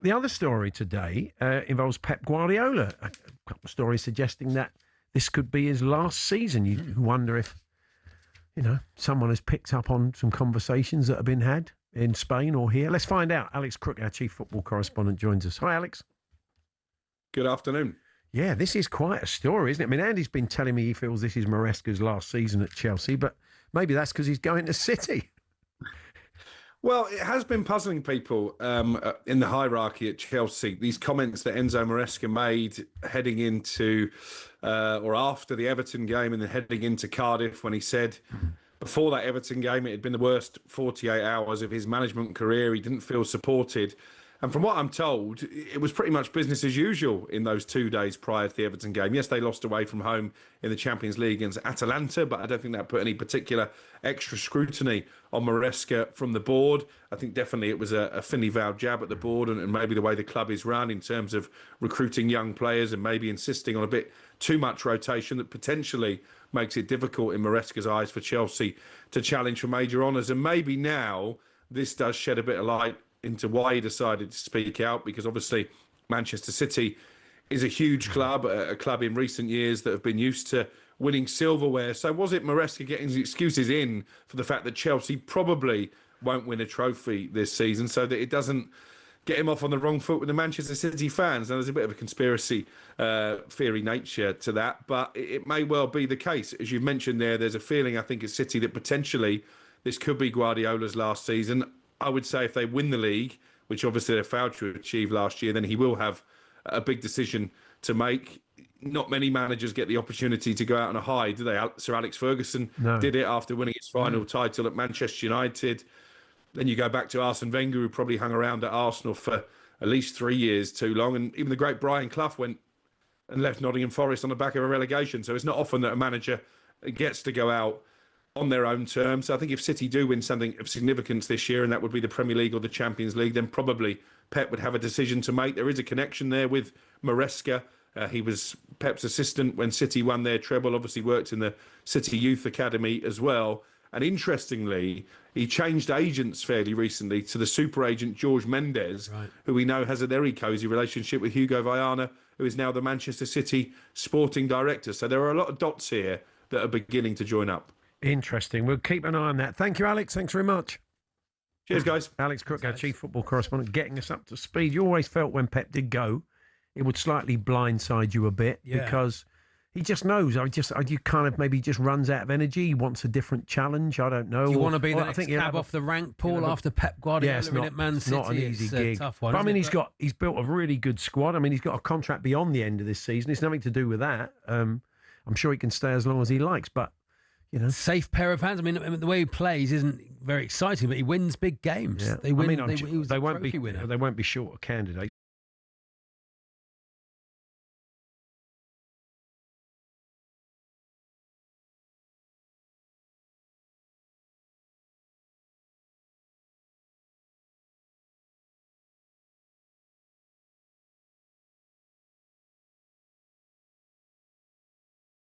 The other story today involves Pep Guardiola. A couple of stories suggesting that this could be his last season. You wonder if, someone has picked up on some conversations that have been had in Spain or here. Let's find out. Alex Crook, our chief football correspondent, joins us. Hi, Alex. Good afternoon. Yeah, this is quite a story, isn't it? I mean, Andy's been telling me he feels this is Maresca's last season at Chelsea, but maybe that's because he's going to City. Well, it has been puzzling people in the hierarchy at Chelsea. These comments that Enzo Maresca made heading into or after the Everton game and then heading into Cardiff, when he said before that Everton game it had been the worst 48 hours of his management career. He didn't feel supported. And from what I'm told, it was pretty much business as usual in those 2 days prior to the Everton game. Yes, they lost away from home in the Champions League against Atalanta, but I don't think that put any particular extra scrutiny on Maresca from the board. I think definitely it was a thinly veiled jab at the board and maybe the way the club is run in terms of recruiting young players and maybe insisting on a bit too much rotation that potentially makes it difficult in Maresca's eyes for Chelsea to challenge for major honours. And maybe now this does shed a bit of light into why he decided to speak out, because obviously Manchester City is a huge club, a club in recent years that have been used to winning silverware. So was it Maresca getting his excuses in for the fact that Chelsea probably won't win a trophy this season, so that it doesn't get him off on the wrong foot with the Manchester City fans? Now, there's a bit of a conspiracy theory nature to that, but it may well be the case. As you've mentioned there's a feeling, I think, at City that potentially this could be Guardiola's last season. I would say if they win the league, which obviously they failed to achieve last year, then he will have a big decision to make. Not many managers get the opportunity to go out on a high, do they? Sir Alex Ferguson did it after winning his final title at Manchester United. Then you go back to Arsene Wenger, who probably hung around at Arsenal for at least 3 years too long. And even the great Brian Clough went and left Nottingham Forest on the back of a relegation. So it's not often that a manager gets to go out on their own terms. So I think if City do win something of significance this year, and that would be the Premier League or the Champions League, then probably Pep would have a decision to make. There is a connection there with Maresca. He was Pep's assistant when City won their treble, obviously worked in the City Youth Academy as well. And interestingly, he changed agents fairly recently to the super agent George Mendes, who we know has a very cosy relationship with Hugo Viana, who is now the Manchester City sporting director. So there are a lot of dots here that are beginning to join up. Interesting. We'll keep an eye on that. Thank you, Alex. Thanks very much. Cheers, guys. Alex Crook, our chief football correspondent, getting us up to speed. You always felt when Pep did go, it would slightly blindside you a bit because he just knows. You kind of maybe just runs out of energy. He wants a different challenge. I don't know. You want to be the next cab off the rank, Paul, after Pep Guardiola at Man City. Not an easy gig. A tough one, but I mean, he's built a really good squad. I mean, he's got a contract beyond the end of this season. It's nothing to do with that. I'm sure he can stay as long as he likes, but safe pair of hands. I mean, the way he plays isn't very exciting, but he wins big games. Yeah. They win. They won't be short of candidates.